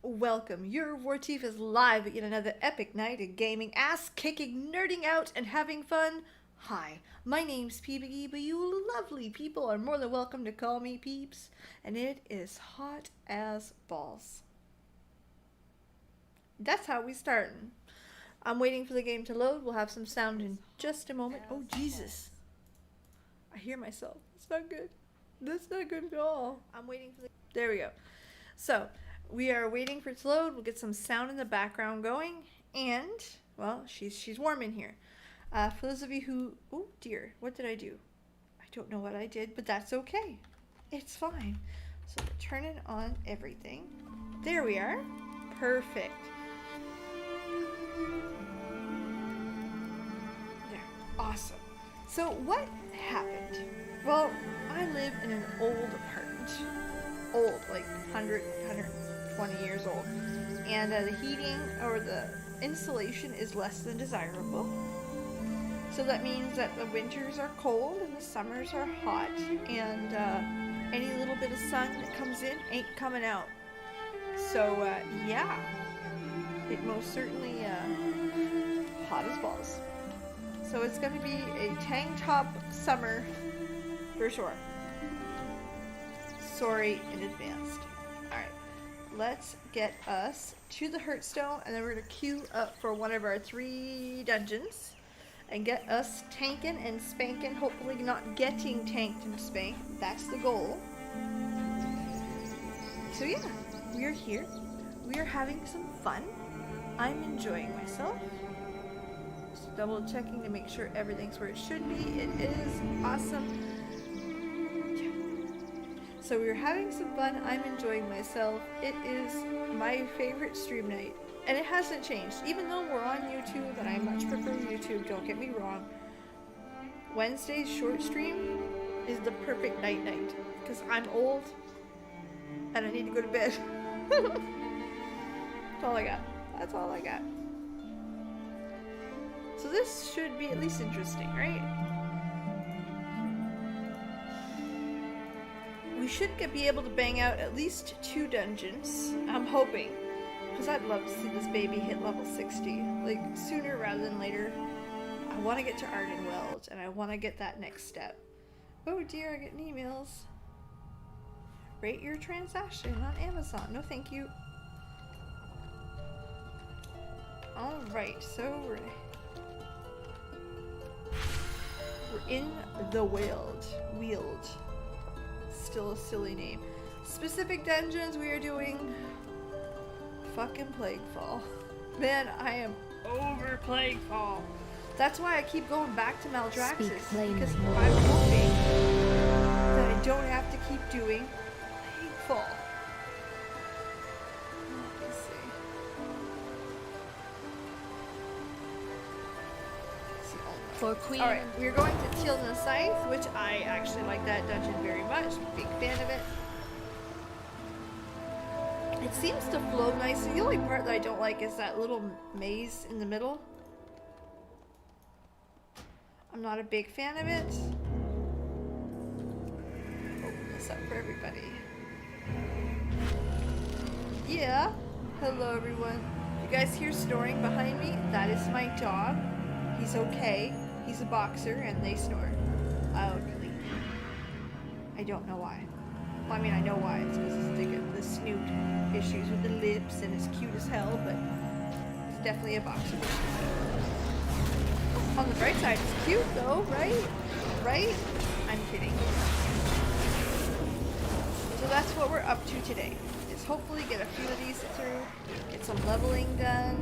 Welcome. Your Wartief is live at yet another epic night of gaming, ass-kicking, nerding out, and having fun. Hi, my name's Peepy, but you lovely people are more than welcome to call me Peeps, and it is hot as balls. That's how we starting. I'm waiting for the game to load. We'll have some sound in just a moment. Oh, Jesus. I hear myself. It's not good. That's not good at all. I'm waiting for the... There we go. So, we are waiting for it to load. We'll get some sound in the background going. And, well, she's warm in here. For those of you who... Oh, dear. What did I do? I don't know what I did, but that's okay. It's fine. So, we're turning on everything. There we are. Perfect. There. Awesome. So, what happened? Well, I live in an old apartment. Old, like 120 years old. And the heating or the insulation is less than desirable. So that means that the winters are cold and the summers are hot. And any little bit of sun that comes in ain't coming out. So, yeah. It most certainly hot as balls. So it's going to be a tank top summer for sure. Sorry in advance. Alright, let's get us to the Hearthstone, and then we're going to queue up for one of our 3 dungeons and get us tanking and spanking, hopefully not getting tanked and spanked. That's the goal. So yeah, we are here. We are having some fun. I'm enjoying myself. Just double checking to make sure everything's where it should be. It is awesome. So we're having some fun. I'm enjoying myself. It is my favorite stream night. And it hasn't changed. Even though we're on YouTube, and I much prefer YouTube, don't get me wrong. Wednesday's short stream is the perfect night. Because I'm old. And I need to go to bed. That's all I got. That's all I got. So this should be at least interesting, right? We should be able to bang out at least 2 dungeons. I'm hoping. Because I'd love to see this baby hit level 60. Like, sooner rather than later. I want to get to Ardenweld, and I want to get that next step. Oh dear, I get emails. Rate your transaction on Amazon. No thank you. Alright, so we're in the Weald. Still a silly name. Specific dungeons we are doing fucking Plaguefall. Man, I am over Plaguefall. That's why I keep going back to Maldraxxus, because I'm hoping that I don't have to keep doing Plaguefall. Let me see. For Queen. Alright, we're going to Teal the Scythe, which I actually like that dungeon very much. Big fan of it. It seems to flow nicely. The only part that I don't like is that little maze in the middle. I'm not a big fan of it. Open this up for everybody. Yeah. Hello, everyone. You guys hear snoring behind me? That is my dog. He's okay. He's a boxer, and they snore. Oh, really? I don't know why. Well, I mean, I know why. It's because the snoot issues with the lips, and it's cute as hell, but it's definitely a boxer issue. On the bright side, it's cute, though, right? Right? I'm kidding. So that's what we're up to today, is hopefully get a few of these through, get some leveling done.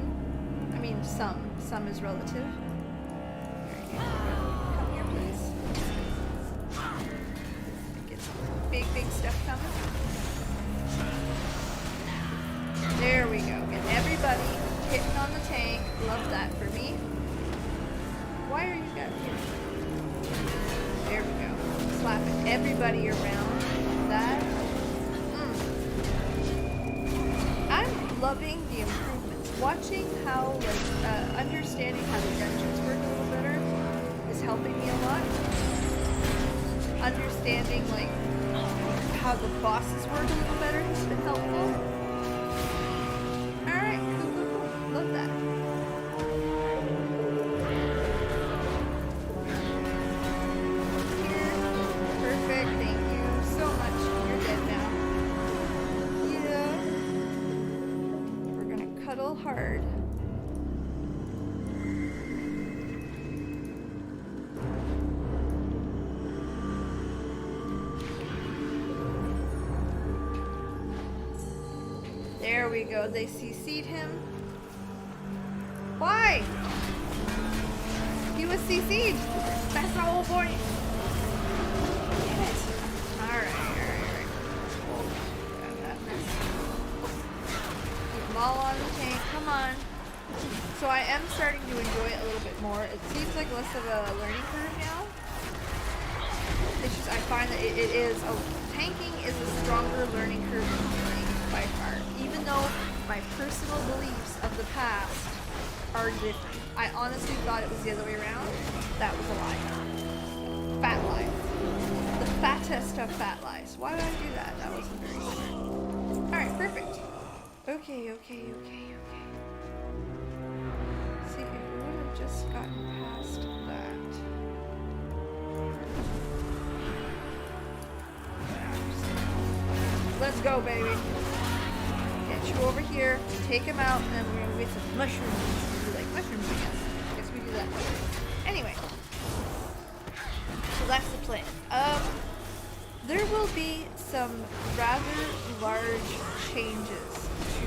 I mean, some. Some is relative. Come here, please. Get some big stuff coming. There we go. Get everybody hitting on the tank. Love that for me. Why are you guys here? There we go. Slapping everybody around. That. I'm loving the improvements. Watching how, like, understanding how the dungeons work a little better is helping me a lot. Understanding, like, how the bosses work a little better has been helpful. real hard. There we go. They CC'd him. Why? He was CC'd. That's the whole point. Damn it. Alright. Got that mess. Keep them all on the tank. Come on. So I am starting to enjoy it a little bit more. It seems like less of a learning curve now. It's just I find that it is tanking is a stronger learning curve than healing by far. Even though my personal beliefs of the past are different. I honestly thought it was the other way around. That was a lie. Fat lie. The fattest of fat lies. Why did I do that? That wasn't very smart. Alright, perfect. Okay. See, if we would have just gotten past that. Let's go, baby. Get you over here, take him out, and then we're gonna get some mushrooms. We like mushrooms, I guess. I guess we do that. Anyway. So that's the plan. There will be some rather large changes to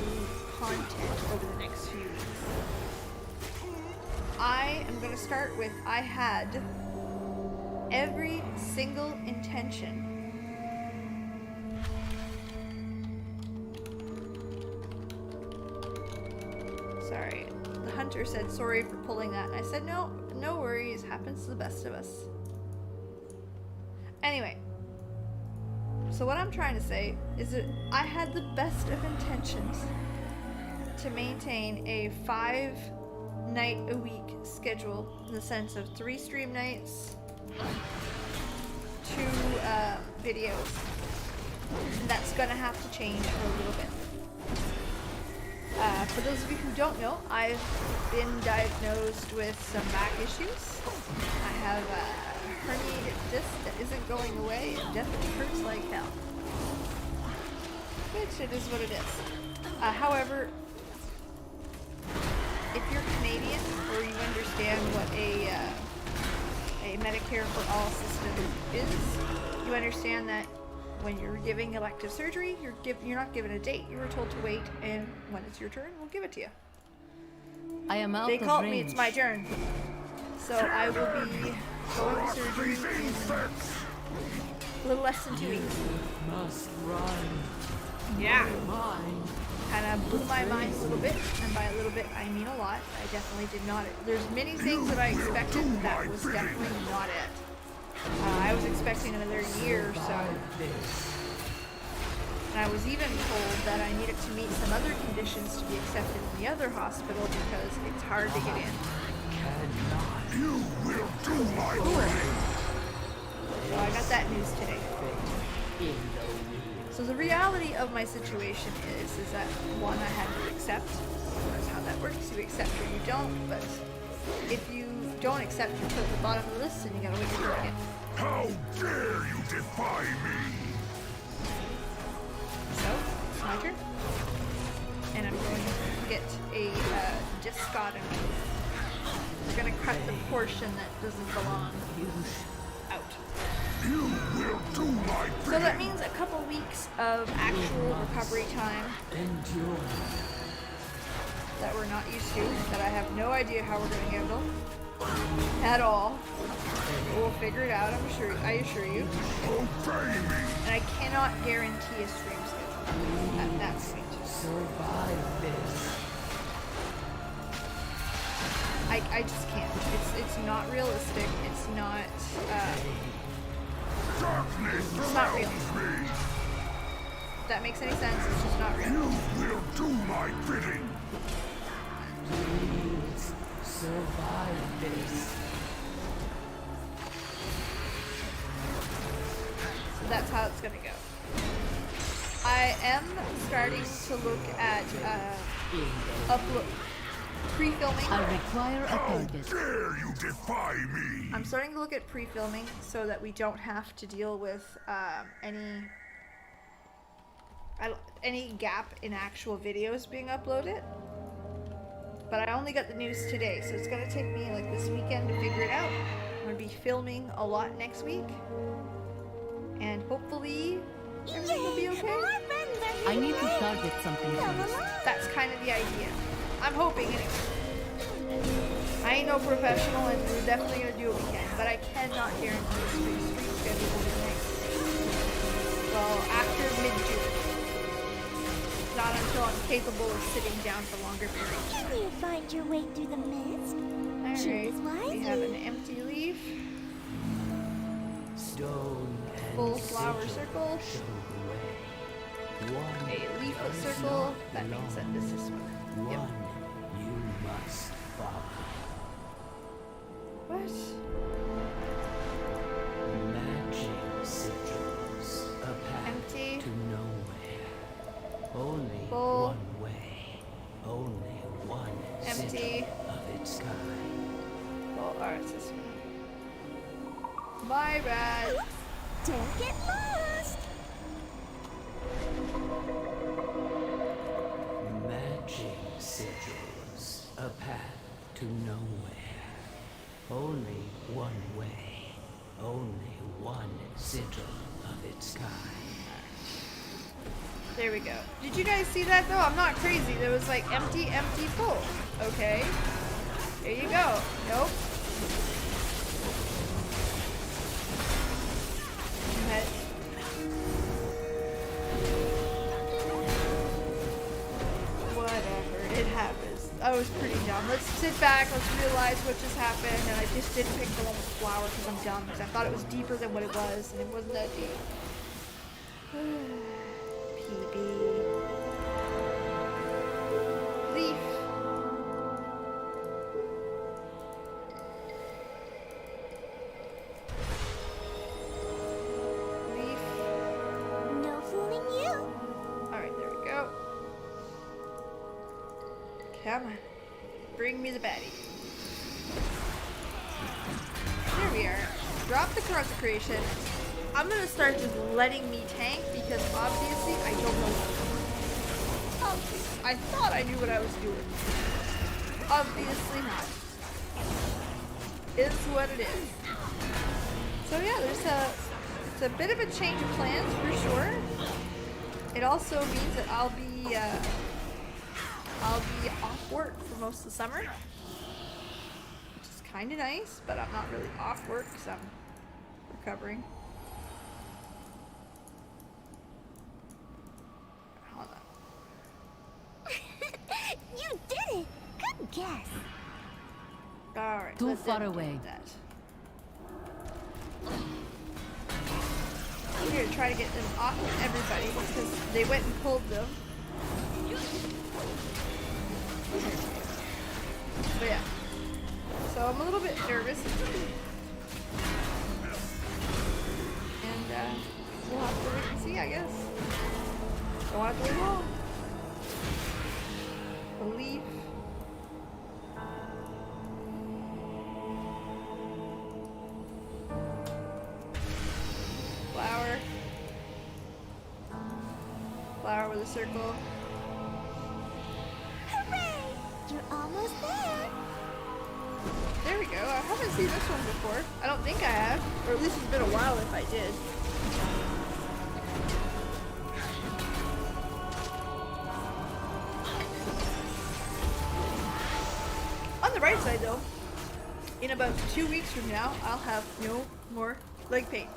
content over the next few weeks. I am gonna start with, I had every single intention Sorry. The hunter said sorry for pulling that. And I said, no worries. Happens to the best of us. Anyway. So what I'm trying to say is that I had the best of intentions to maintain a 5-night-a-week schedule in the sense of 3 stream nights, 2 videos. And that's gonna have to change for a little bit. For those of you who don't know, I've been diagnosed with some back issues. I have a herniated disc that isn't going away. It definitely hurts like hell. Which it is what it is. However, if you're Canadian or you understand what a Medicare for All system is, you understand that when you're giving elective surgery, you're not given a date. You were told to wait, and when it's your turn, we'll give it to you. I am out They of called range. me, it's my turn. So I will be going to surgery in a little less than 2 weeks. Must run. Yeah. Kind of blew my mind a little bit, and by a little bit, I mean a lot. I definitely did not. There's many things that I expected, but that was definitely not it. I was expecting another year or so. And I was even told that I needed to meet some other conditions to be accepted in the other hospital because it's hard to get in. You will do my bidding. So I got that news today. So the reality of my situation is that one, I had to accept. That's how that works. You accept or you don't. But if you don't accept, you're put at the bottom of the list and you gotta wait your turn again. How dare you defy me? So, it's my turn. And I'm going to get a discottomy. We're going to cut the portion that doesn't belong out. You will do my bidding. So that means a couple weeks of actual recovery time that we're not used to, that I have no idea how we're going to handle at all. We'll figure it out, I assure you. Obey me. And I cannot guarantee a stream schedule at that point. Survive this. I just can't. It's not realistic. It's not Darkness it's not real. surrounds me. If that makes any sense, it's just not real. You will do my bidding. Please survive this. So that's how it's gonna go. I am starting to look at upload pre-filming. I require a How target. dare you defy me? I'm starting to look at pre-filming so that we don't have to deal with any gap in actual videos being uploaded. but I only got the news today, so it's gonna take me like this weekend to figure it out. I'm gonna be filming a lot next week, and hopefully everything will be okay. I need to target something first. That's kind of the idea. I'm hoping anyway. I ain't no professional, and we're definitely gonna do what we can, but I cannot guarantee a stream schedule will be next. Well, after mid-June. Not until I'm capable of sitting down for longer periods. Can you find your way through the mist? Alright, we have an empty leaf, Stone and full flower circle, show the way. One a leaflet does circle. not That means that this is one. belong. Yep. One you must follow. What? Magic sigils, a path Empty. to nowhere. Only Full. one way. Only one Empty. sigil of its kind. Well, alright, it's this one. My bad. Don't get lost! Magic sigils, a path to nowhere. Only one way. Only one sigil of its kind. There we go. Did you guys see that though? I'm not crazy. There was like empty, empty, full. Okay. There you go. Nope. Okay. Whatever. It happens. I was pretty dumb. Let's sit back. Let's realize what just happened. And I just didn't pick the one with the flower because I'm dumb. Because I thought it was deeper than what it was. And it wasn't that deep. PB. Leaf. Leaf. No fooling you! Alright, there we go. Come on. Bring me the baddie. There we are. Drop the consecration. I'm gonna start just letting me tank because obviously I don't know what I'm doing. Obviously, I thought I knew what I was doing. Obviously not. Is what it is. So yeah, it's a bit of a change of plans for sure. It also means that I'll be off work for most of the summer, which is kind of nice. But I'm not really off work because I'm recovering. Hold on. You did it! Good guess! Alright, Too let far them away. get that. I'm here to try to get them off of everybody because they went and pulled them. But yeah. So I'm a little bit nervous. And we'll have to wait and see, I guess. Don't have to wait long. A leaf. Flower. Flower with a circle. Hooray! You're almost there! There we go. I haven't seen this one before. I don't think I have. Or at least it's been a while if I did. On the bright side though, in about 2 weeks from now, I'll have no more leg pain.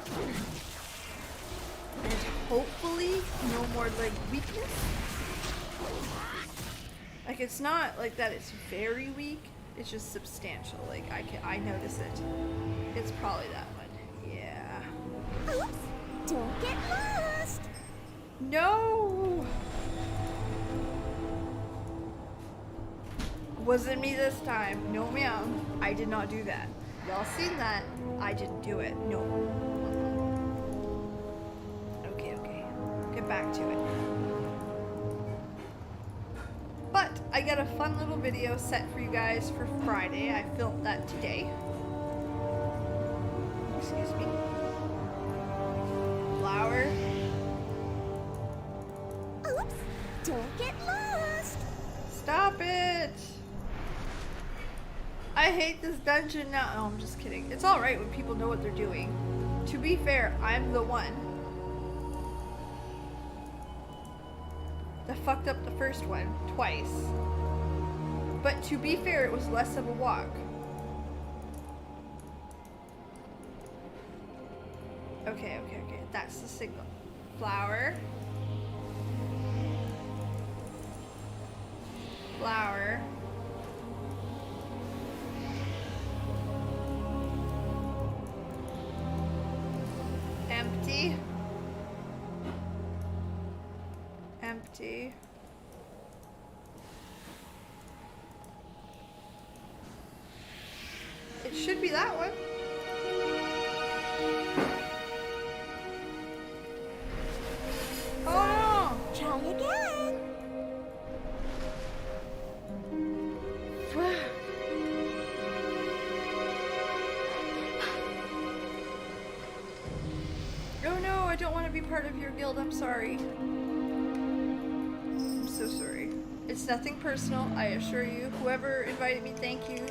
And hopefully no more leg weakness. Like it's not like that it's very weak, it's just substantial. Like I notice it. It's probably that one. Yeah. Oops! Don't get lost! No! Wasn't me this time. No ma'am. I did not do that. Y'all seen that? I didn't do it. No. Okay. Get back to it. But I got a fun little video set for you guys for Friday. I filmed that today. Excuse me. Flower. Oops! Don't get lost! Stop it! I hate this dungeon now. No, I'm just kidding. It's alright when people know what they're doing. To be fair, I'm the one that fucked up the first one twice. But to be fair, it was less of a walk. Okay. That's the signal. Flower. Flower. Empty. Empty. It should be that one. Oh no! Try again. Oh no, I don't want to be part of your guild. I'm sorry. I'm so sorry. It's nothing personal, I assure you. Whoever invited me, thank you.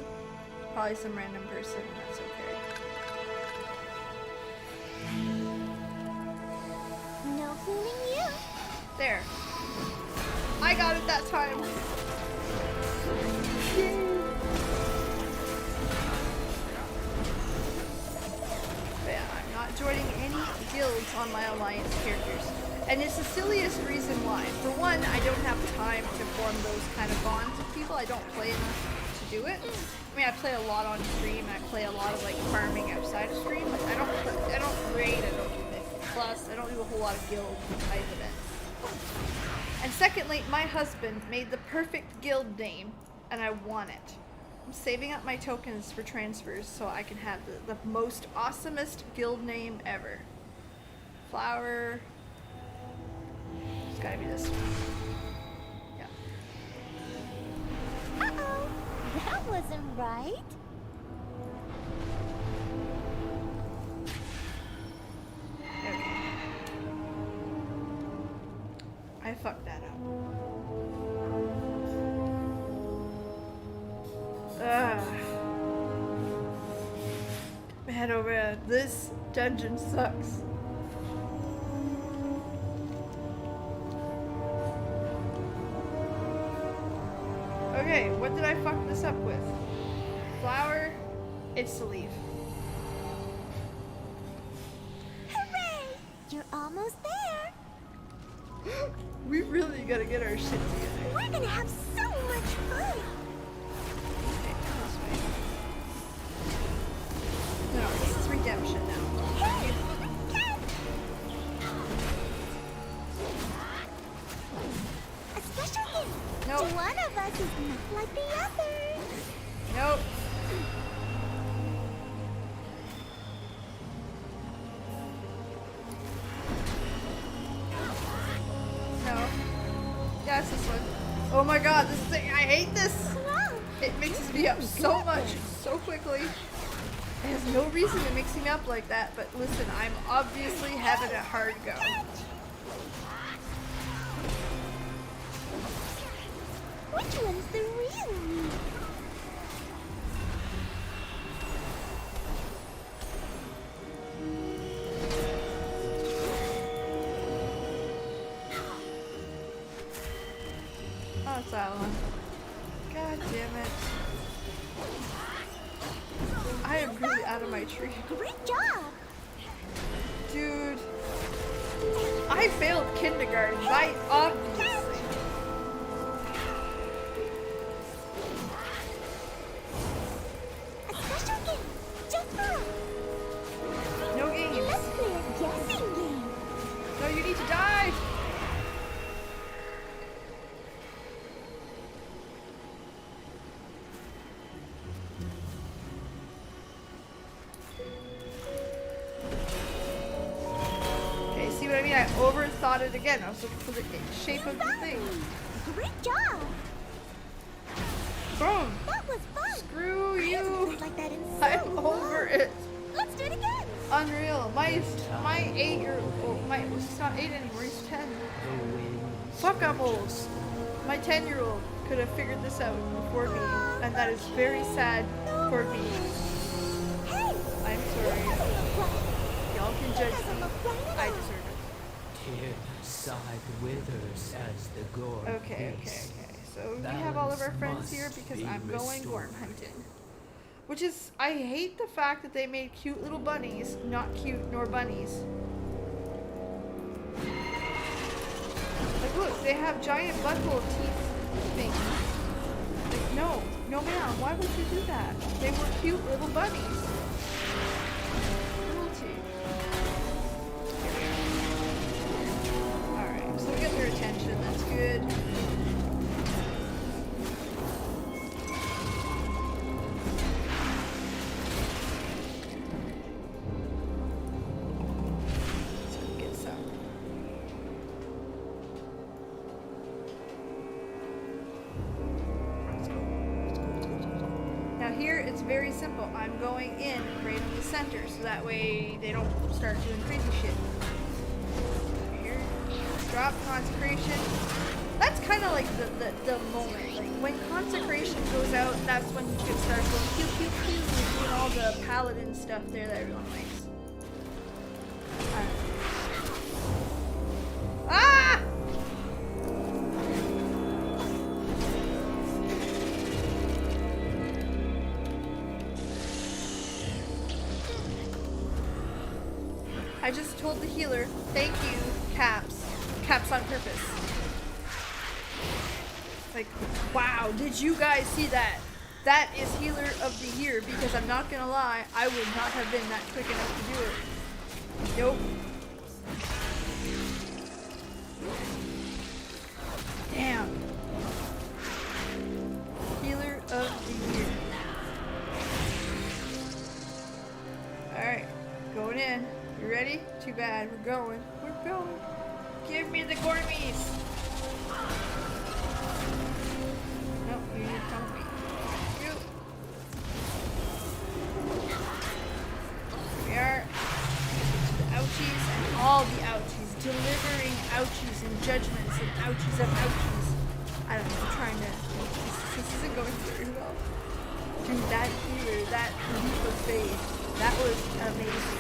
Probably some random person, that's okay. No fooling you. There. I got it that time. But yeah, I'm not joining any guilds on my alliance characters. And it's the silliest reason why. For one, I don't have time to form those kind of bonds with people. I don't play enough to do it. I mean, I play a lot on stream. I play a lot of like farming outside of stream. But I don't raid. I don't do Mythic Plus. I don't do a whole lot of guild type events. And secondly, my husband made the perfect guild name, and I want it. I'm saving up my tokens for transfers so I can have the most awesomest guild name ever. Flower. It's gotta be this one. Yeah. Uh-oh. That wasn't right. Okay. I fucked that up. Man, oh man, this dungeon sucks. Okay, what did I fuck this up with? Flower, it's a leaf. Hooray! You're almost there. We really gotta get our shit together. We're gonna have so much fun. Okay, this way. No, it's redemption now. Hey, Cat! A special gift. Nope. One of us is not like the other. Nope. No. Yeah, it's this one. Oh my god, this thing, I hate this! Wow. It mixes me up so much, so quickly. It has no reason to mix me up like that, but listen, I'm obviously having a hard go. Which one's the real me? Oh, it's that one. God damn it. I am really out of my tree. Great job. Dude. I failed kindergarten, right? Obviously. A special game. Just for us. No games. Let's play a guessing game. No, you need to die. Okay, see what I mean? I overthought it again. I was looking for the shape of the thing. Great job. Boom. That was fun. Screw I haven't you. played like that in so I'm over long. it. Let's do it again. Unreal. My 8-year-old, well, he's not 8 anymore, he's 10. The winds Fuck up old. My 10-year-old could have figured this out before me, and that is very sad. No. for me. Hey! I'm sorry. Y'all can judge Doesn't me. look right at I all. deserve Tear side withers as the gore it. Okay. feasts. So we have all of our Balance friends here must because be I'm going restored. worm hunting. Which is, I hate the fact that they made cute little bunnies, not cute nor bunnies. Like look, they have giant butthole teeth things. Like no ma'am, why would you do that? They were cute little bunnies. Cruelty. Alright, so we got their attention, that's good. Let's go get some. Now here it's very simple. I'm going in right in the center so that way they don't start doing crazy shit. Here, drop consecration. That's kind of like the moment. Like when consecration goes out, that's when you can start going pew pew pew and doing all the paladin stuff there that everyone likes. Ah! I just told the healer, thank you, caps. Caps on purpose. Like, wow, did you guys see that? That is healer of the year because I'm not gonna lie, I would not have been that quick enough to do it. Nope. Damn. Healer of the year. Alright, going in. You ready? Too bad. We're going. We're going. Give me the gourmies. Nope, you need to come with me. You. Here we are. The ouchies and all the ouchies. Delivering ouchies and judgments and ouchies of ouchies. I don't know, I'm trying to... This isn't going very well. Dude, that healer, that leap of faith, that was amazing.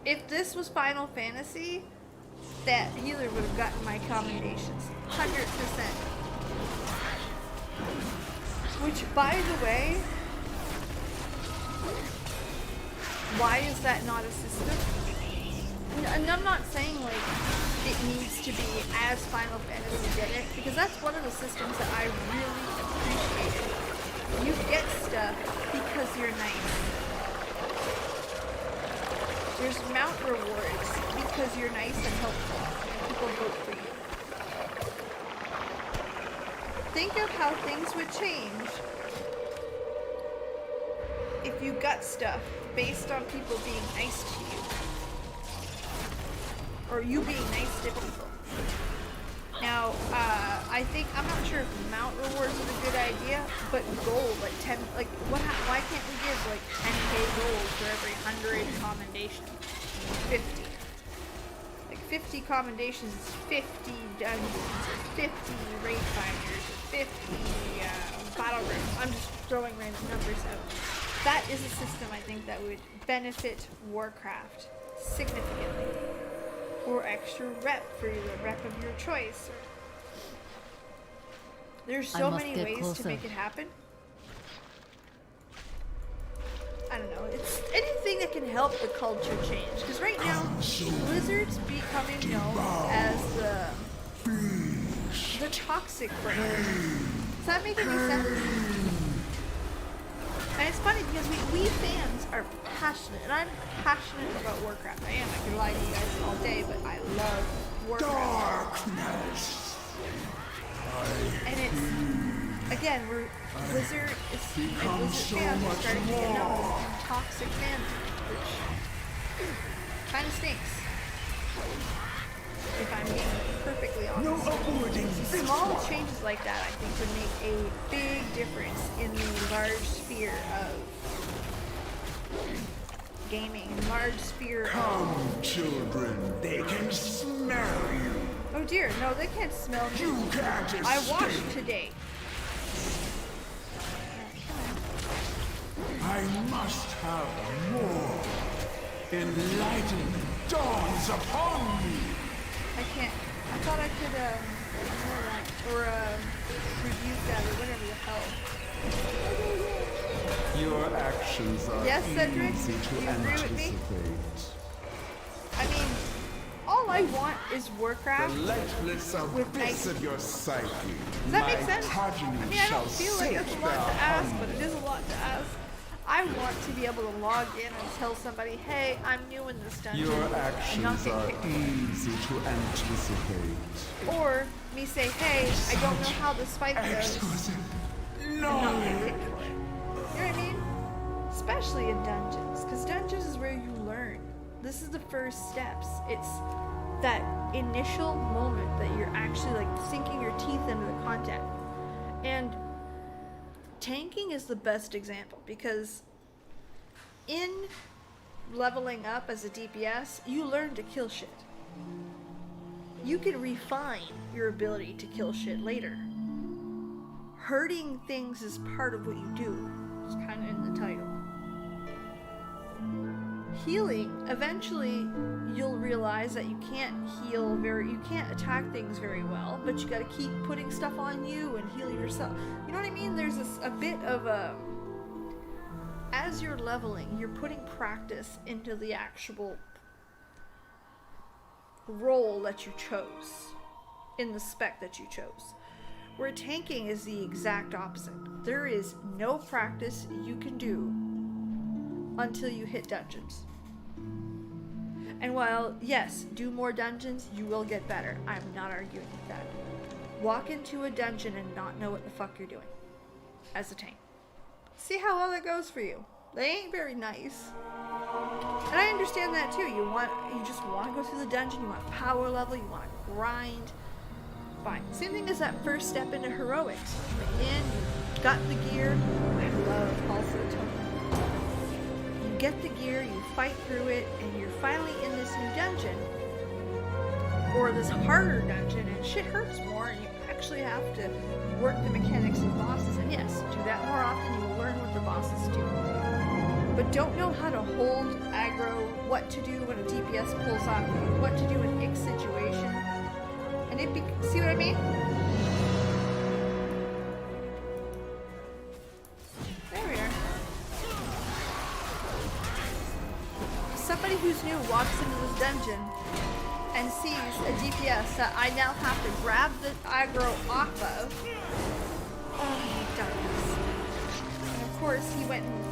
If this was Final Fantasy, that healer would have gotten my commendations. 100%. Which, by the way, why is that not a system? And I'm not saying like it needs to be as Final Fantasy did it, because that's one of the systems that I really appreciated. You get stuff because you're nice. There's mount rewards because you're nice and helpful, and people vote for you. Think of how things would change if you got stuff based on people being nice to you. Or you being nice to people. Now, I think, I'm not sure if mount rewards is a good idea, but gold, like 10, like, why can't we give like 10k gold for every 100 commendations? 50. Like 50 commendations is 50 dungeons, or 50 raid finders, or 50 battle rooms. I'm just throwing random numbers out. That is a system I think that would benefit Warcraft significantly. Or extra rep for the rep of your choice. There's so many ways to make it happen. I don't know. It's anything that can help the culture change. Because right now, Blizzard's becoming known as the toxic brand. Does that make any sense? And it's funny because we fans are passionate, and I'm passionate about Warcraft. I am. I could lie to you guys all day, but I love Warcraft. Darkness. And it's, again, Blizzard is, and Blizzard fans are starting to get known as toxic fandom, which kind of stinks. If I'm being perfectly honest. Small changes like that, I think, would make a big difference in the large sphere of gaming, large sphere of... Children, they can smell you. Oh dear, no, they can't smell me. You can't escape. I washed today. I must have more. Enlightenment dawns upon me. I can't. I thought I could, ignore that. Or, rebuke that, or whatever the hell. Your actions are Yes, Cedric? easy to You agree with me? anticipate. I mean, all I want is The Warcraft. lightless abyss nice- of your psyche. Does that my make sense? progeny I mean, I shall don't feel like that's a sit lot to ask, thereupon but it is a lot to ask. I want to be able to log in and tell somebody, hey, I'm new in this dungeon. Your and not actions get are kicked. easy to anticipate. Or me say, hey, I don't know how this fight goes. Exquisite And not get knowledge. kicked for it. You know what I mean? Especially in dungeons, because dungeons is where you learn. This is the first steps. It's that initial moment that you're actually like sinking your teeth into the content. And tanking is the best example because in leveling up as a DPS, you learn to kill shit. You can refine your ability to kill shit later. Hurting things is part of what you do. It's kind of in the title. Healing, eventually you'll realize that you can't you can't attack things very well, but you gotta keep putting stuff on you and heal yourself. You know what I mean? There's a bit of a, as you're leveling, you're putting practice into the actual role that you chose, in the spec that you chose. Where tanking is the exact opposite. There is no practice you can do until you hit dungeons. And while, yes, do more dungeons, you will get better. I'm not arguing with that. Walk into a dungeon and not know what the fuck you're doing as a tank. See how well that goes for you. They ain't very nice. And I understand that too. You just want to go through the dungeon, you want power level, you want to grind. Fine. Same thing as that first step into heroics. Again, you got the gear. I love also Tony. You get the gear, you fight through it, and you're finally in this new dungeon. Or this harder dungeon, and shit hurts more, and you actually have to work the mechanics of bosses. And yes, do that more often, you will learn what the bosses do. But don't know how to hold aggro, what to do when a DPS pulls off you, what to do in X situation. And see what I mean? There we are. Somebody who's new walks into this dungeon and sees a DPS that I now have to grab the aggro off of. Oh my goodness. And of course he went and,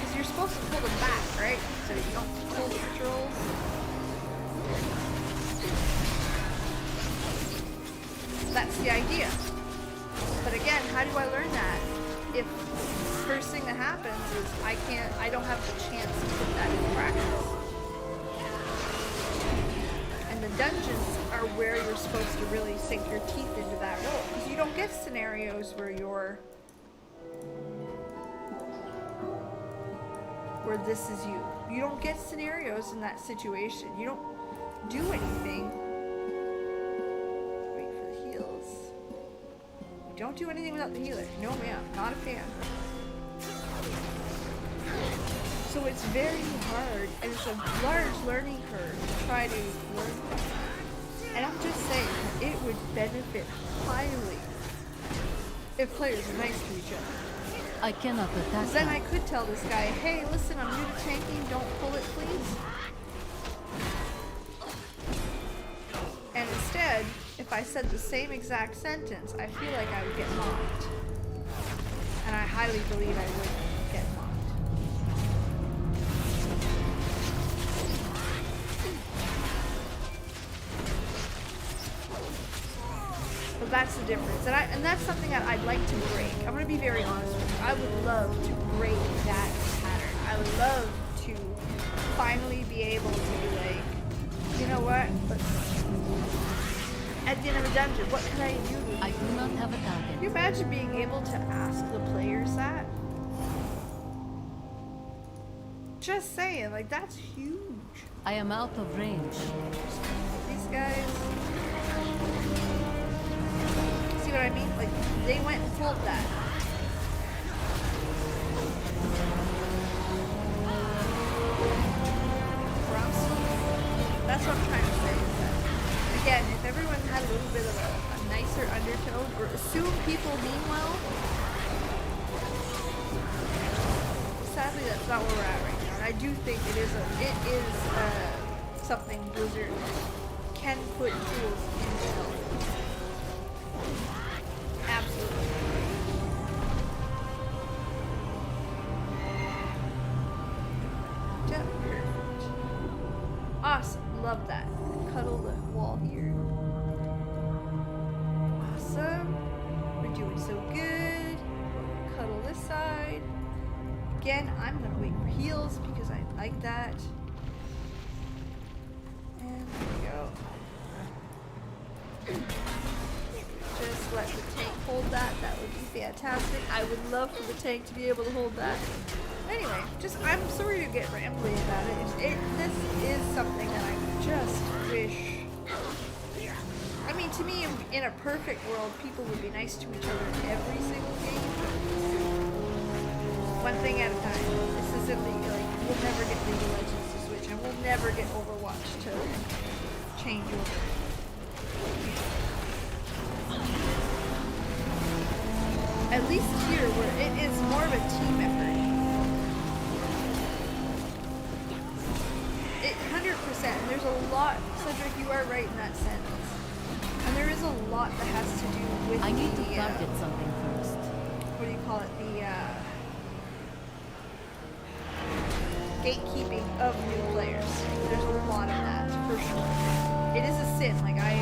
because you're supposed to pull them back, right? So you don't pull the patrols. That's the idea. But again, how do I learn that? If first thing that happens is I don't have the chance to put that in practice. And the dungeons are where you're supposed to really sink your teeth into that role. Because you don't get scenarios where this is you. You don't get scenarios in that situation. You don't do anything. Don't do anything without the healer. No ma'am, not a fan. So it's very hard, and it's a large learning curve to try to learn that. And I'm just saying, it would benefit highly if players are nice to each other. I cannot attack. Because then I could tell this guy, hey, listen, I'm new to tanking, don't pull it, please. And instead, if I said the same exact sentence, I feel like I would get mocked. And I highly believe I would get mocked. But that's the difference. And that's something that I'd like to break. I'm going to be very honest with you. I would love to break that pattern. I would love to finally be able to be like, you know what? At the end of a dungeon, what can I do? I do not have a target. Can you imagine being able to ask the players that? Just saying, like, that's huge. I am out of range. These guys. See what I mean? Like, they went and pulled that. again, if everyone had a little bit of a nicer undertone, or assume people mean well, sadly that's not where we're at right now. And I do think it is something Blizzard can put tools into help. Absolutely. Perfect. Awesome. Love that. Cuddle the wall here. Awesome. We're doing so good. Cuddle this side. Again, I'm gonna wait for heals because I like that. And there we go. Just let the tank hold that. That would be fantastic. I would love for the tank to be able to hold that. Anyway, I'm sorry to get rambly about it. This is something that I just wish. I mean, to me, in a perfect world, people would be nice to each other in every single game. One thing at a time. This isn't like we'll never get League of Legends to Switch, and we'll never get Overwatch to change over. At least here, where it is more of a team effort. 100%. And there's a lot, Cedric, you are right in that sense. And there is a lot that has to do with I need to target something first. what do you call it? The gatekeeping of new players. There's a lot of that, for sure. It is a sin. Like, I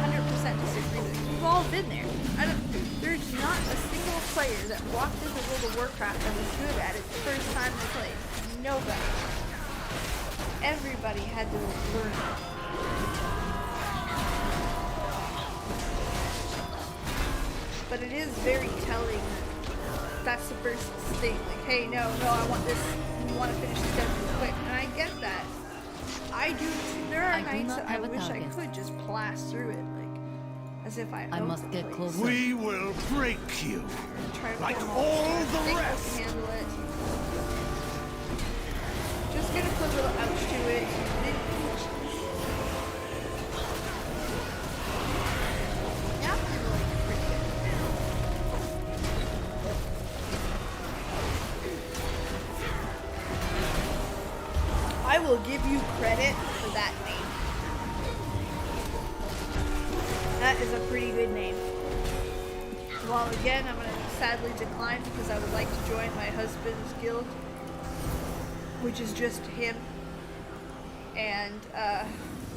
100% disagree with it. We've all been there. There's not a single player that walked into World of Warcraft and was good at it the first time they played. Nobody. Everybody had to learn it. But it is very telling that that's the first thing. Like, hey, no, I want this. You want to finish this dungeon quick. And I get that. I do. There are nights that I wish I could just blast through it, like, as if I must get closer. We will break you like all the rest. Can handle it. Just gonna put a little ouch to it. Yeah, I'm like pretty good. I will give you credit for that name. That is a pretty good name. Well, again, I'm gonna sadly decline because I would like to join my husband's guild, which is just him, and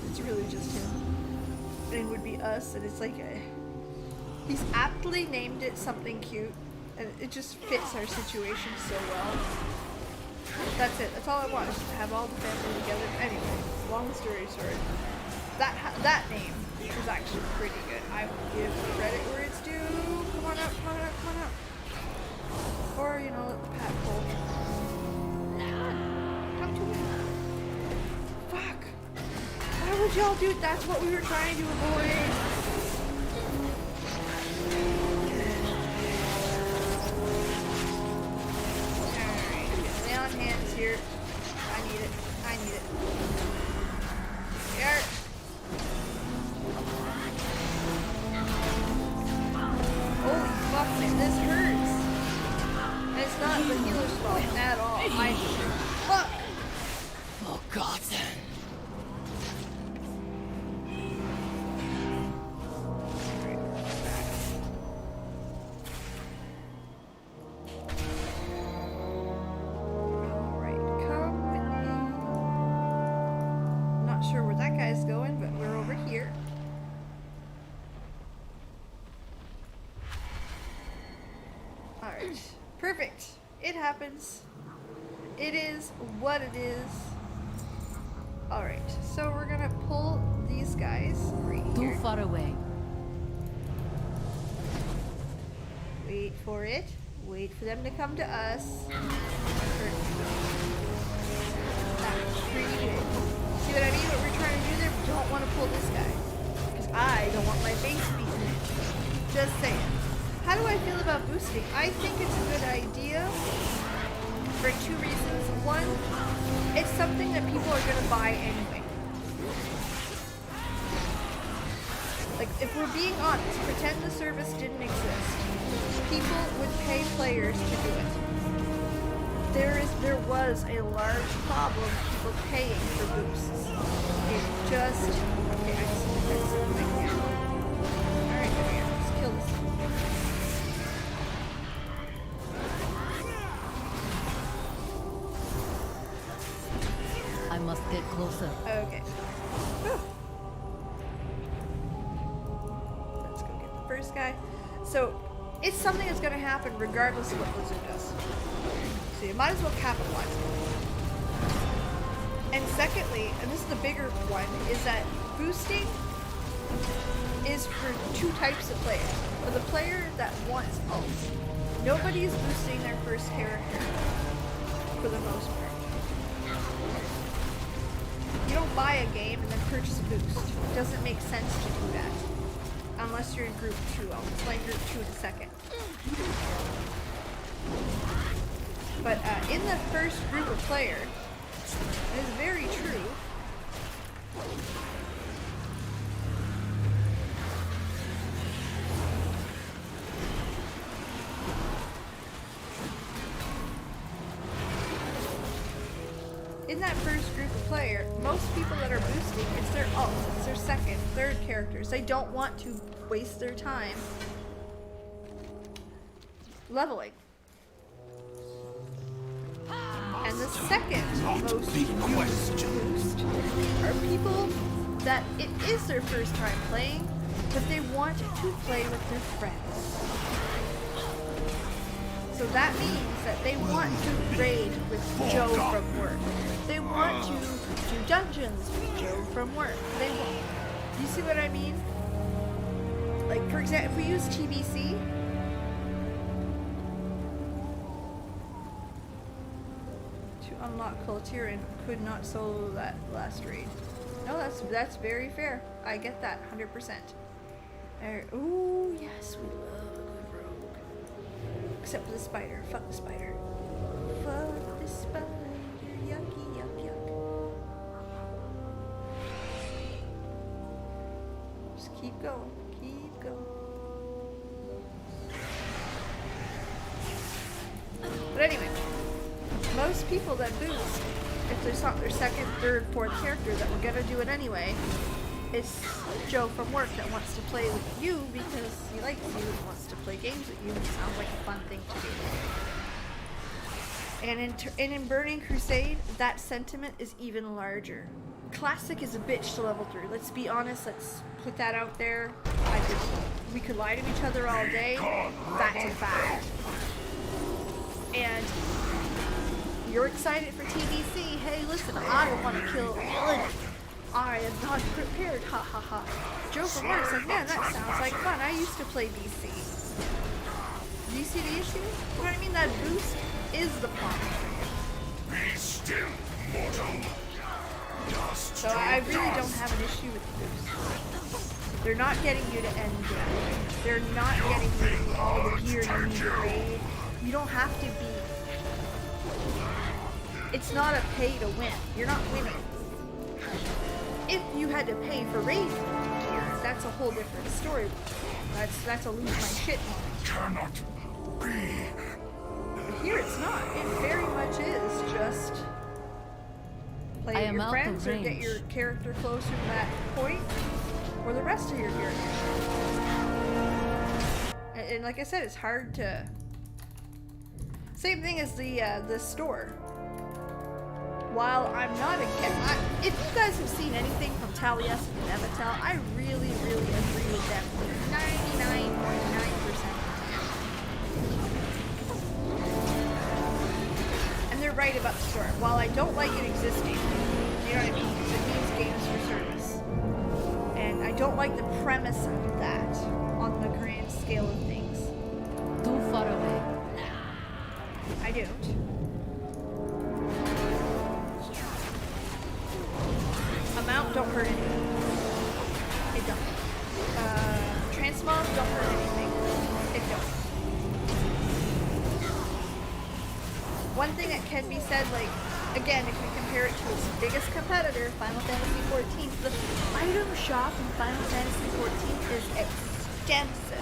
it's really just him, and it would be us, and it's like he's aptly named it something cute, and it just fits our situation so well. That's it. That's all I want, is to have all the family together. Anyway, long story short, that name is actually pretty good. I will give credit where it's due. Come on up, come on up, come on up. Or, you know, let the pat pull. Talk to me. Fuck. Why would y'all do it? That's what we were trying to avoid. Alright, lay on hands here. I need it. I need it. Here. Holy fuck, man, this hurts. And it's not the healer's fault at all. Fuck! Forgotten. Alright, come with me. I'm not sure where that guy's going, but we're over here. Alright. Perfect. It happens. It is what it is. Alright, so we're gonna pull these guys right Too here. far away. Wait for it. Wait for them to come to us. That's pretty good. See what I mean? What we're trying to do there? We don't want to pull this guy. Because I don't want my face beaten in. Just saying. How do I feel about boosting? I think it's a good idea for two reasons. One, it's something that people are going to buy anyway. Like, if we're being honest, pretend the service didn't exist. People would pay players to do it. There was a large problem with people paying for boosts. It just... Okay, I just think that's something here. Alright, there we go. Let's kill this one. I must get closer. Okay. Whew. Let's go get the first guy. So, it's something that's going to happen regardless of what Blizzard does. So you might as well capitalize on it. And secondly, and this is the bigger one, is that boosting is for two types of players. For the player that wants ults. Nobody's boosting their first character, for the most part. You don't buy a game and then purchase a boost. It doesn't make sense to do that. Unless you're in group 2. I'll explain group 2 in a second. But in the first group of player, it is very true. In that first group of player, most people that are boosting, it's their ult, it's their second, third characters. They don't want to waste their time leveling. And the second most used boost are people that it is their first time playing, but they want to play with their friends. So that means that they want to raid with Joe from work. They want to do dungeons with Joe from work. They want. You see what I mean? Like, for example, if we use TBC, to unlock Coltiran, could not solo that last raid. No, that's very fair. I get that 100%. Ooh, yes, we love a good rogue. Except for the spider. Fuck the spider. Fuck the spider. Yucky, yuck, yuck. Just keep going. Keep going. But anyway, most people that boost, if there's not their second, third, fourth character that we're gonna do it anyway, it's Joe from work that wants to play with you because he likes you and wants to play games with you and it sounds like a fun thing to do. And in Burning Crusade, that sentiment is even larger. Classic is a bitch to level through. Let's be honest, let's put that out there. We could lie to each other all day. That's a fact. And you're excited for TBC. Hey, listen, I want to kill Villain. I am not prepared, ha ha ha. Joe from work's like, man, that sounds like fun. I used to play BC. Do you see the issue? You know what I mean? That boost is the problem. Be still, mortal. So I really don't have an issue with the boost. They're not getting you to end game. They're not getting you all the gear you need to raid. You don't have to be... It's not a pay to win. You're not winning. If you had to pay for raid gear, that's a whole different story. That's a lose my shit moment. Cannot be. But here it's not. It very much is just play with your friends or get your character closer to that point, or the rest of your characters. And like I said, it's hard to. Same thing as the store. While I'm not against, if you guys have seen anything from Taliesin and Nevatel, I really, really agree with them 99.9%. And they're right about the store. While I don't like it existing, you know what I mean? Because it means games for service. And I don't like the premise of that on the grand scale of things. Too far away. I don't. Amount don't hurt anything. It don't. Transmog don't hurt anything. It don't. One thing that can be said, like, again, if you compare it to its biggest competitor, Final Fantasy XIV, the item shop in Final Fantasy XIV is extensive.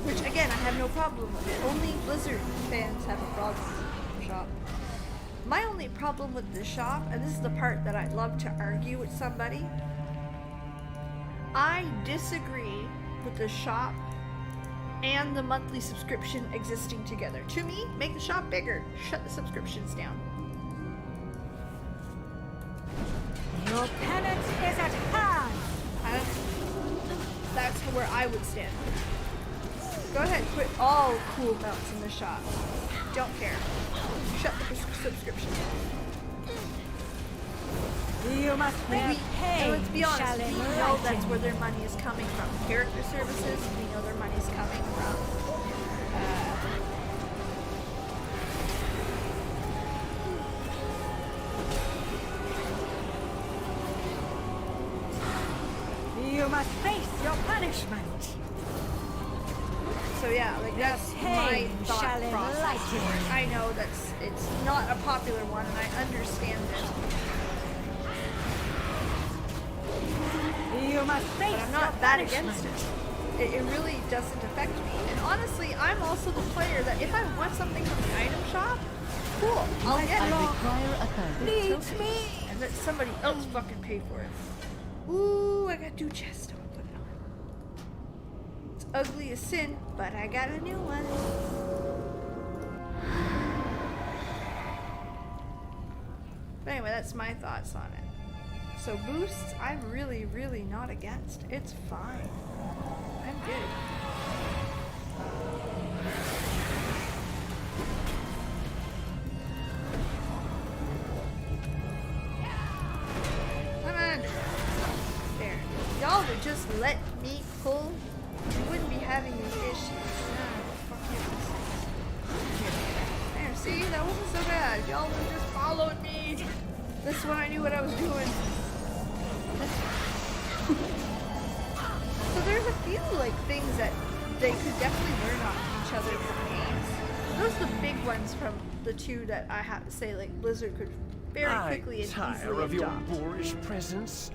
Which again, I have no problem with it. Only Blizzard fans have a problem with the shop. My only problem with the shop, and this is the part that I love to argue with somebody, I disagree with the shop and the monthly subscription existing together. To me, make the shop bigger. Shut the subscriptions down. Your penance is at hand. That's where I would stand. Go ahead, put all cool mounts in the shop. Don't care. Shut the subscription down. You must bear And pain, let's be honest, shall we know enlighten that's where their money is coming from. Character services, we know their money's coming from. You must face your punishment. So yeah, like that's my pain thought shall process. enlighten. I know it's not a popular one, and I understand it. You must face But I'm not your that punishment. against it. It really doesn't affect me. And honestly, I'm also the player that if I want something from the item shop, cool, I'll get I it. require a card. Needs me. And let somebody else fucking pay for it. Ooh, I got two chests. I'll put it on. It's ugly as sin, but I got a new one. But anyway, that's my thoughts on it. So boosts, I'm really, really not against. It's fine. I'm good. Come on. There. Y'all would just let me pull. We wouldn't be having these issues. Fuck you. There, see? That wasn't so bad. Y'all would have just followed me. This one I knew what I was doing. So there's a few like things that they could definitely learn off each other from games. Those are the big ones from the two that I have to say like Blizzard could very quickly and tire easily of your adopt. boorish presence.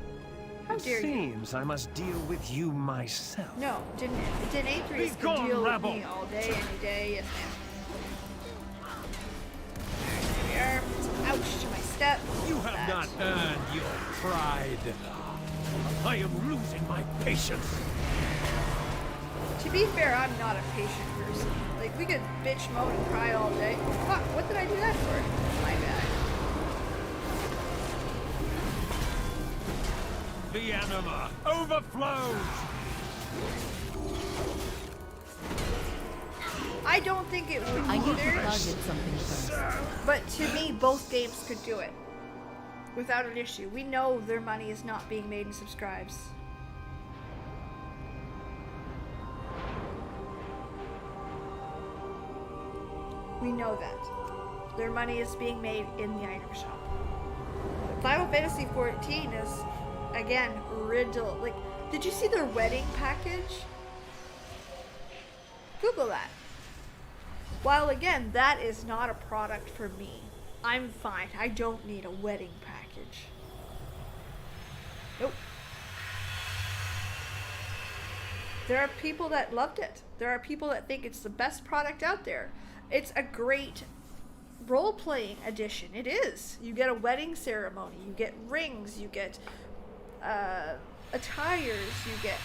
How It dare you? seems I must deal with you myself. No, Atreus Be can gone, deal rabble. with me all day, any day, yes ma'am. There we are. Ouch to my step. You have That. not earned your pride. I am losing my patience. To be fair, I'm not a patient person. Like, we could bitch, moan, and cry all day. Fuck, what did I do that for? My bad. The anima overflows. I don't think it would I need to either, target something first. but to me, both games could do it. Without an issue. We know their money is not being made in subscribes. We know that. Their money is being made in the item shop. Final Fantasy 14 is, again, riddled. Like, did you see their wedding package? Google that. While again, that is not a product for me. I'm fine. I don't need a wedding package. Nope. There are people that loved it. There are people that think it's the best product out there. It's a great role-playing edition. It is. You get a wedding ceremony. You get rings. You get attires. You get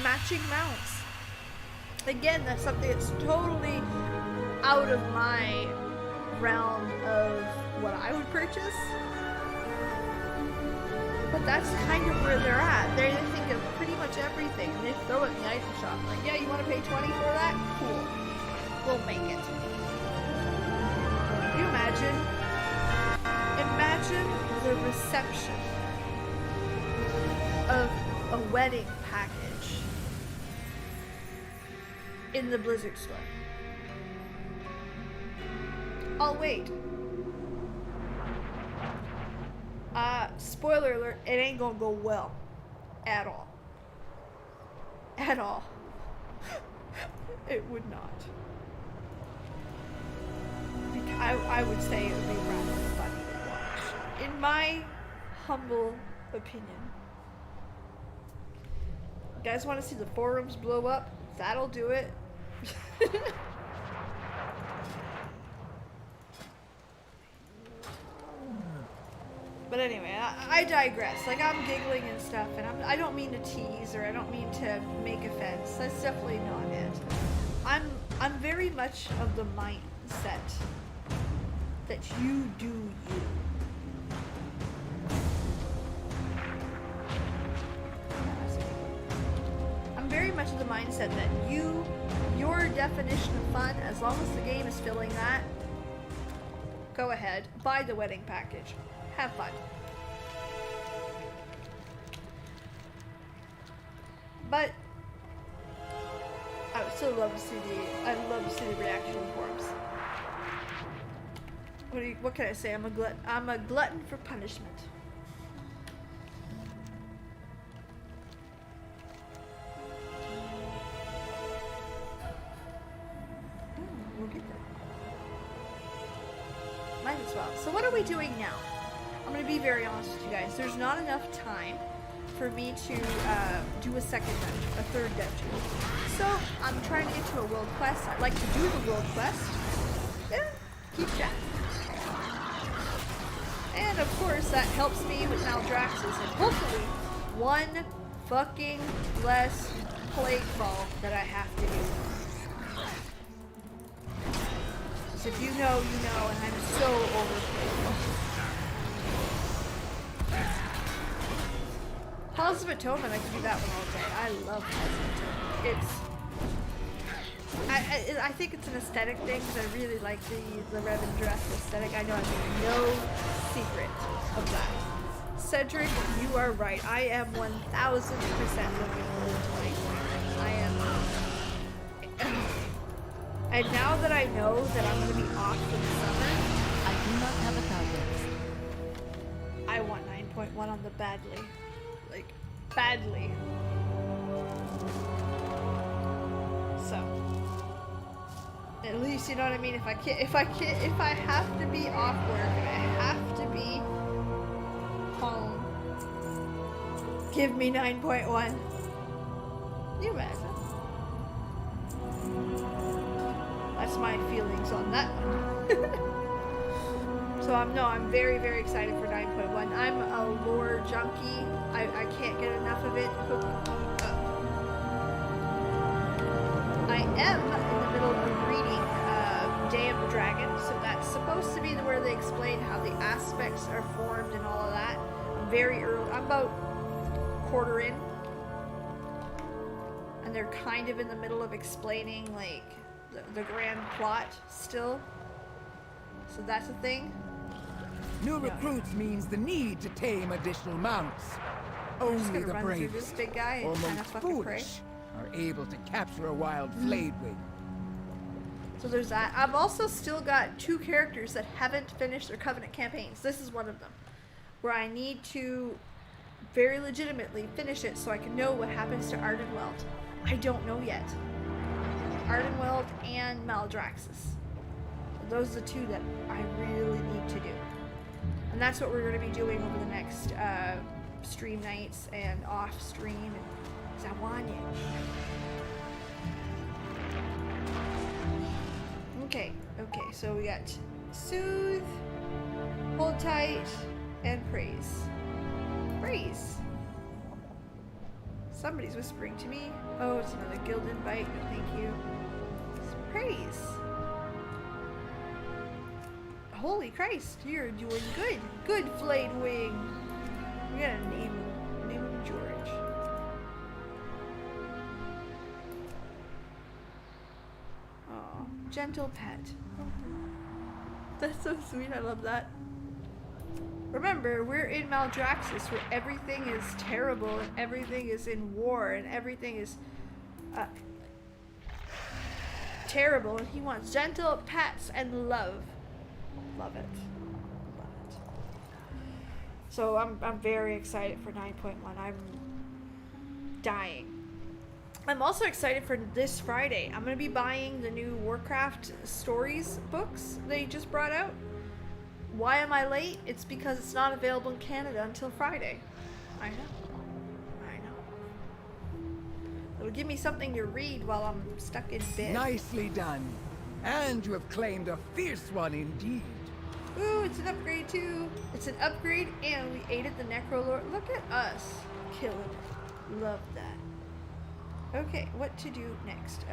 matching mounts. Again, that's something that's totally out of my realm of what I would purchase. But that's kind of where they're at. They think of pretty much everything and they throw it in the item shop. Like, yeah, you want to pay 20 for that? Cool. We'll make it. Can you imagine? Imagine the reception of a wedding package in the Blizzard store. Oh, wait. Spoiler alert, it ain't gonna go well. At all. At all. It would not. I would say it would be rather funny to watch. In my humble opinion. You guys want to see the forums blow up? That'll do it. But anyway, I digress. Like, I'm giggling and stuff, and I don't mean to tease, or I don't mean to make offense. That's definitely not it. I'm very much of the mindset that you do you. I'm very much of the mindset that your definition of fun, as long as the game is filling that, go ahead, buy the wedding package. Have fun. But I would still love to see the reaction forums. What can I say? I'm a glutton for punishment. We'll get there. Might as well. So what are we doing now? I'm going to be very honest with you guys. There's not enough time for me to do a second dungeon, a third dungeon. So I'm trying to get to a world quest. I'd like to do the world quest. Yeah, keep chatting. And of course that helps me with Maldraxxus and hopefully one fucking less plague fall that I have to do. So if you know, you know, and I'm so overplayed. Halls of Atonement, I can do that one all day. I love Halls of Atonement. I think it's an aesthetic thing because I really like the Revendreth aesthetic. I know I'm making no secret of that. Cedric, you are right. I am 1000% looking forward to Night. I am. And now that I know that I'm going to be off for the summer, I do not have a target. I want 9.1 on the badly. Like, badly. So, at least, you know what I mean? If I have to be off work and I have to be home, give me 9.1. You imagine? That's my feelings on that one. So I'm very, very excited for 9.1. I'm a lore junkie. I can't get enough of it. Hook me up. I am in the middle of reading Day of the Dragon, so that's supposed to be where they explain how the aspects are formed and all of that. I'm very early. I'm about quarter in, and they're kind of in the middle of explaining like the grand plot still. So that's a thing. New recruits means the need to tame additional mounts. I'm just Only gonna the run through this bravest, big guy or and kind of most fucking pray. foolish, are able to capture a wild flayed wing. So there's that. I've also still got 2 characters that haven't finished their Covenant campaigns. This is one of them, where I need to very legitimately finish it so I can know what happens to Ardenweld. I don't know yet. Ardenweld and Maldraxxus. Those are the 2 that I really need to do. And that's what we're going to be doing over the next stream nights and off stream and Zawanya. Okay, so we got Soothe, Hold Tight, and Praise. Praise. Somebody's whispering to me. Oh, it's another guild invite. No, thank you. It's Praise. Holy Christ, you're doing good. Good, Flayed Wing. We gotta name him George. Oh, gentle pet. That's so sweet. I love that. Remember, we're in Maldraxxus, where everything is terrible and everything is in war and everything is terrible, and he wants gentle pets and love. Love it. Love it. So I'm very excited for 9.1. I'm dying. I'm also excited for this Friday. I'm going to be buying the new WARCRAFT stories books they just brought out. Why am I late? It's because it's not available in Canada until Friday. I know. It'll give me something to read while I'm stuck in bed. Nicely done. And you have claimed a fierce one indeed. Ooh, it's an upgrade too. It's an upgrade and we aided the Necrolord. Look at us. Killing it. Love that. Okay, what to do next?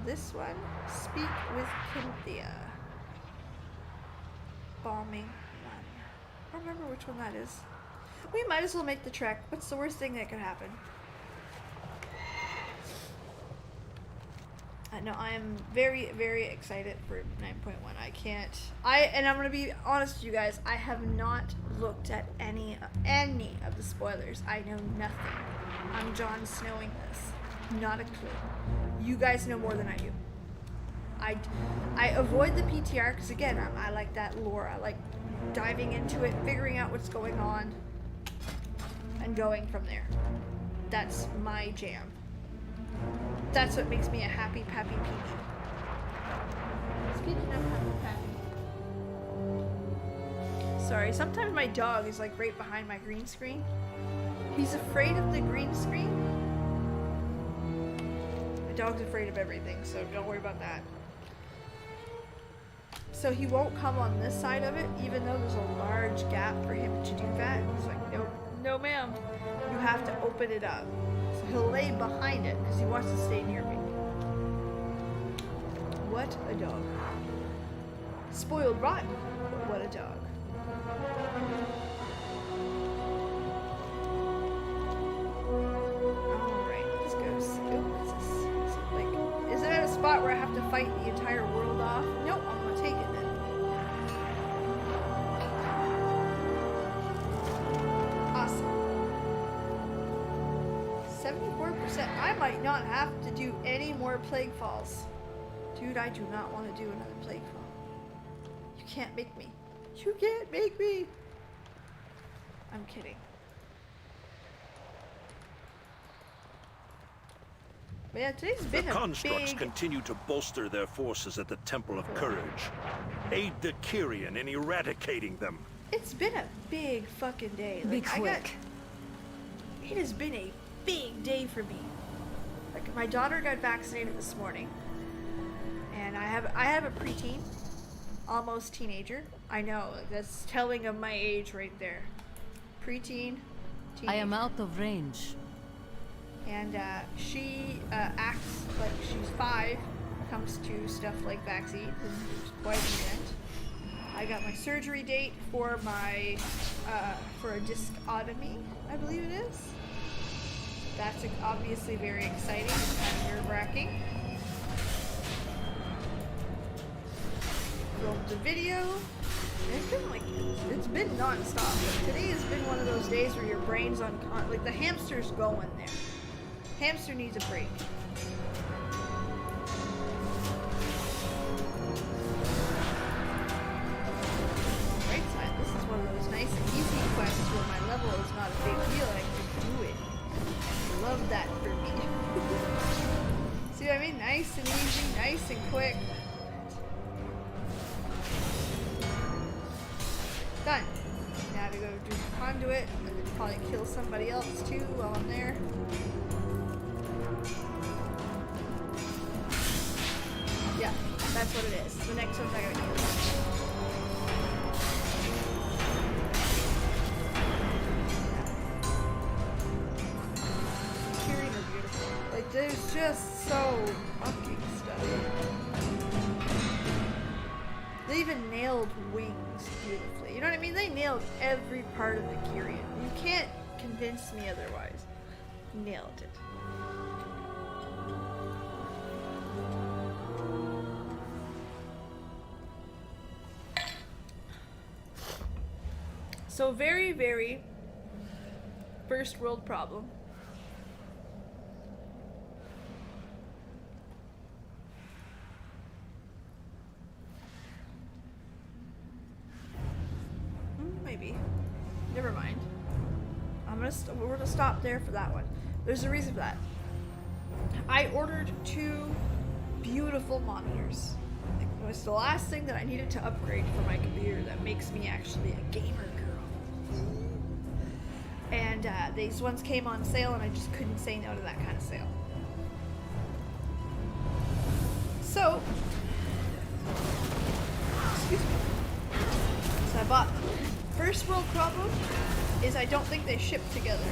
This one. Speak with Cynthia. Bombing one. I don't remember which one that is. We might as well make the trek. What's the worst thing that could happen? No, I am very, very excited for 9.1. And I'm gonna be honest with you guys, I have not looked at any of the spoilers. I know nothing. I'm Jon Snowing this. Not a clue. You guys know more than I do. I avoid the PTR because again, I like that lore. I like diving into it, figuring out what's going on, and going from there. That's my jam. That's what makes me a happy Pappy Peach. Speaking of happy Pappy. Sorry, sometimes my dog is like right behind my green screen. He's afraid of the green screen. My dog's afraid of everything, so don't worry about that. So he won't come on this side of it, even though there's a large gap for him to do that. He's like, nope, no ma'am. You have to open it up. So he'll lay behind it because he wants to stay near me. What a dog. Spoiled rotten, but what a dog. Alright, let's go. Is it at a spot where I have to fight the entire world off? Nope, I'm gonna take it then. Awesome. 74%. I might not have to do any more plague falls. Dude, I do not want to do another plague fall. You can't make me. You can't make me. I'm kidding. But yeah, today's been The a constructs big... continue to bolster their forces at the Temple of Courage. Aid the Kyrian in eradicating them. It's been a big fucking day. Be quick. It has been a big day for me. Like, my daughter got vaccinated this morning. And I have a preteen. Almost teenager. I know, that's telling of my age right there. Preteen. Teenager. I am out of range. And she acts like she's 5, comes to stuff like vaccines, and it's quite an event. I got my surgery date for my for a discotomy, I believe it is. That's obviously very exciting and kind of nerve-wracking. Filmed the video. It's been non-stop. Like, today has been one of those days where your brain's on like the hamster's going there. Hamster needs a break. Right side, this is one of those nice and easy quests where my level is not a big deal. I can do it. I love that for me. See what I mean? Nice and easy, nice and quick. Done. Now to go do the conduit and then probably kill somebody else too while I'm there. Yeah, that's what it is. The next one's I gotta kill. Kyrian are beautiful. Like, there's just so fucking stunning. They even nailed wings beautifully. You know what I mean? They nailed every part of the Kyrian. You can't convince me otherwise. Nailed it. So very, very first world problem. Maybe. Never mind. We're gonna stop there for that one. There's a reason for that. I ordered 2 beautiful monitors. Like, It was the last thing that I needed to upgrade for my computer that makes me actually a gamer girl. And these ones came on sale, and I just couldn't say no to that kind of sale. So, excuse me. So I bought them. First world problem is I don't think they ship together.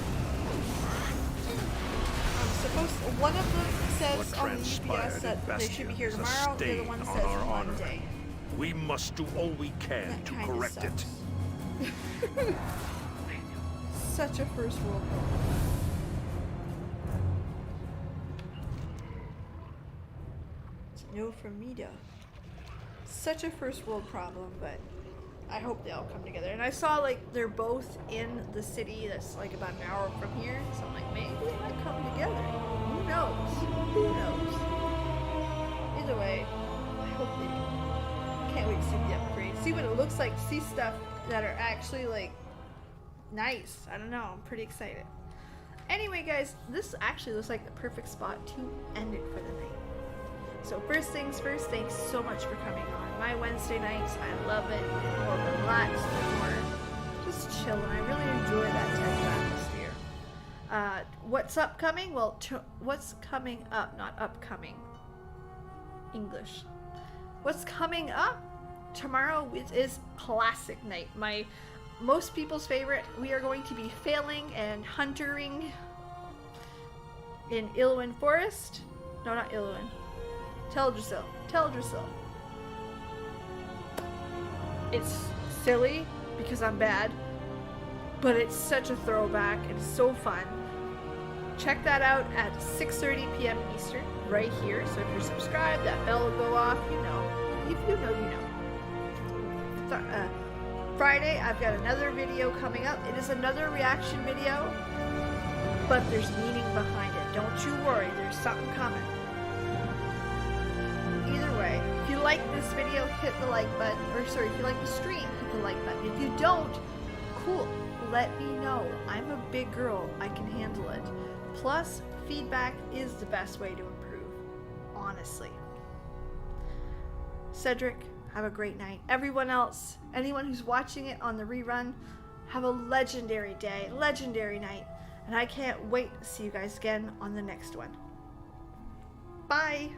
One of them says on the UPS that they should be here tomorrow. The other one says Monday. We must do all we can That to kinda correct sucks. it. I know. Such a first world problem. It's no from me, though. Such a first world problem, but I hope they all come together. And I saw like they're both in the city that's like about an hour from here, so I'm like, maybe they might come together. Who knows? Who knows? Either way, I hope they do. Can't wait to see the upgrade. See what it looks like. See stuff that are actually like nice. I don't know. I'm pretty excited. Anyway, guys, this actually looks like the perfect spot to end it for the night. So first things first, thanks so much for coming on my Wednesday nights. I love it. More relaxed, more just chilling. I really enjoy that type of atmosphere. What's upcoming? Well, what's coming up? Not upcoming. English. What's coming up? Tomorrow is classic night. Most people's favorite. We are going to be failing and huntering in Ilwyn Forest. No, not Ilwyn. Teldrassil. It's silly because I'm bad, but it's such a throwback. It's so fun. Check that out at 6:30 p.m. Eastern, right here. So if you're subscribed, that bell will go off. You know. If you know, you know. Friday, I've got another video coming up. It is another reaction video, but there's meaning behind it. Don't you worry. There's something coming. Either way, if you like this video, hit the like button. Or sorry, if you like the stream, hit the like button. If you don't, cool. Let me know. I'm a big girl. I can handle it. Plus, feedback is the best way to improve. Honestly. Cedric, have a great night. Everyone else, anyone who's watching it on the rerun, have a legendary day, legendary night. And I can't wait to see you guys again on the next one. Bye.